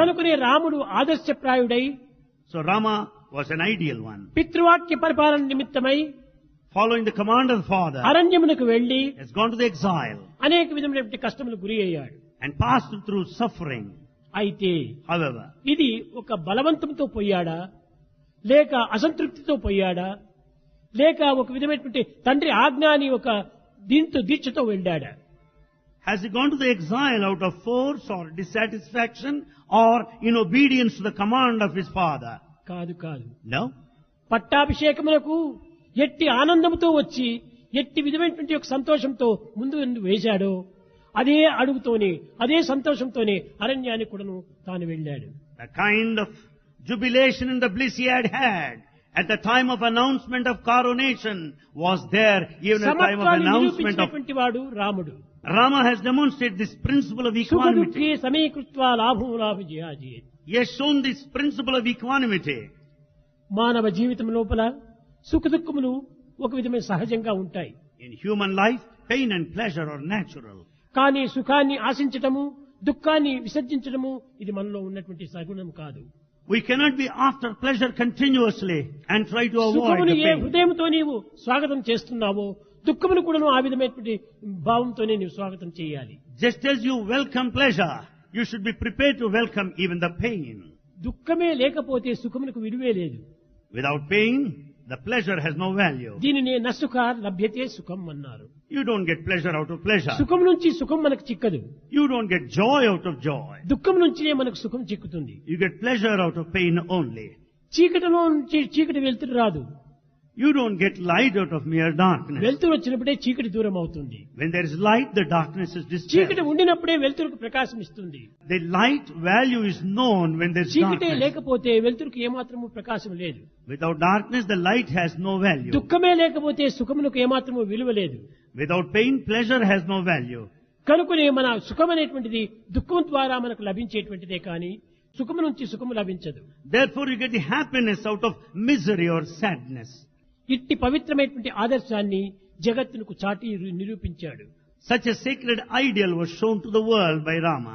కనుకనే రాముడు ఆదర్శప్రాయుడై So Rama was an ideal one. పితృవాక్య పరిపాలన నిమిత్తమై Following the command of the father, అరణ్యమునకు వెళ్లి has gone to the exile అనేక విధమైనటువంటి కష్టములు గురి అయ్యాడు. and passed through suffering. అయితే However, ఇది ఒక బలవంతంతో పోయాడా, లేక అసంతృప్తితో పోయాడా, లేక ఒక విధమైనటువంటి తండ్రి ఆజ్ఞ అని ఒక దీంతో దీక్షతో వెళ్ళాడా? has he gone to the exile out of force or dissatisfaction or in obedience to the command of his father? కాదు కాదు. No. పట్టాభిషేకములకు ఎట్టి ఆనందంతో వచ్చి ఎట్టి విధమైనటువంటి ఒక సంతోషంతో ముందు వేశాడో అదే అడుగుతోనే అదే సంతోషంతోనే అరణ్యానికి కూడాను తాను వెళ్ళాడు. The kind of jubilation and the bliss he had at the time of announcement of coronation was there even at the time of సమత్వాన్ని announcement of... నిరూపించినటువంటి వాడు రాముడు. Rama has demonstrated this principle of సుఖదుఃఖే equanimity. సమీకృత్వా లాభం లాభజయాజే. He has shown this principle of equanimity. మానవ జీవితం లోపల సుఖదుఖములు ఒక విధమైన సహజంగా ఉంటాయి. In human life, pain and pleasure are natural. కానీ సుఖాన్ని ఆశించటము, దుఃఖాన్ని విసర్జించడము ఇది మనలో ఉన్నటువంటి సగుణం కాదు. We cannot be after pleasure continuously and try to avoid సుఖమును the ఏ pain. హృదయంతో నీవు స్వాగతం చేస్తున్నావో దుఃఖమును కూడాను ఆ విధమైనటువంటి భావంతోనే నీవు స్వాగతం చేయాలి. Just as you welcome pleasure, you should be prepared to welcome even the pain. దుఃఖమే లేకపోతే సుఖమునకు విలువే లేదు. Without pain, the pleasure has no value. దీనినే నసుఖ లభ్యతే సుఖం అన్నారు. You don't get pleasure out of pleasure. సుఖం నుంచి సుఖం మనకు చిక్కదు. You don't get joy out of joy. దుఃఖం నుంచినే మనకు సుఖం చిక్కుతుంది. You get pleasure out of pain only. చీకటిలో నుంచి చీకటి వెలుతురు రాదు. You don't get light out of mere darkness. వెలుతురు వచ్చినప్పుడే చీకటి దూరం అవుతుంది. When there is light, the darkness is dispelled. చీకటి ఉండినప్పుడే వెలుతురుకు ప్రకాశం ఇస్తుంది. The light value is known when there is చీకటే darkness. లేకపోతే వెలుతురుకు ఏమాత్రము ప్రకాశం లేదు. Without darkness, the light has no value. దుఃఖమే లేకపోతే సుఖమునకు ఏమాత్రము విలువ లేదు. Without pain, pleasure has no value. కనుకనే మన సుఖం అనేటువంటిది దుఃఖం ద్వారా మనకు లభించేటువంటిదే కానీ సుఖము నుంచి సుఖము లభించదు. Therefore, you get the happiness out of misery or sadness. ఇట్టి పవిత్రమైనటువంటి ఆదర్శాన్ని జగత్తునకు చాటి నిరూపించాడు. Such a sacred ideal was shown to the world by Rama.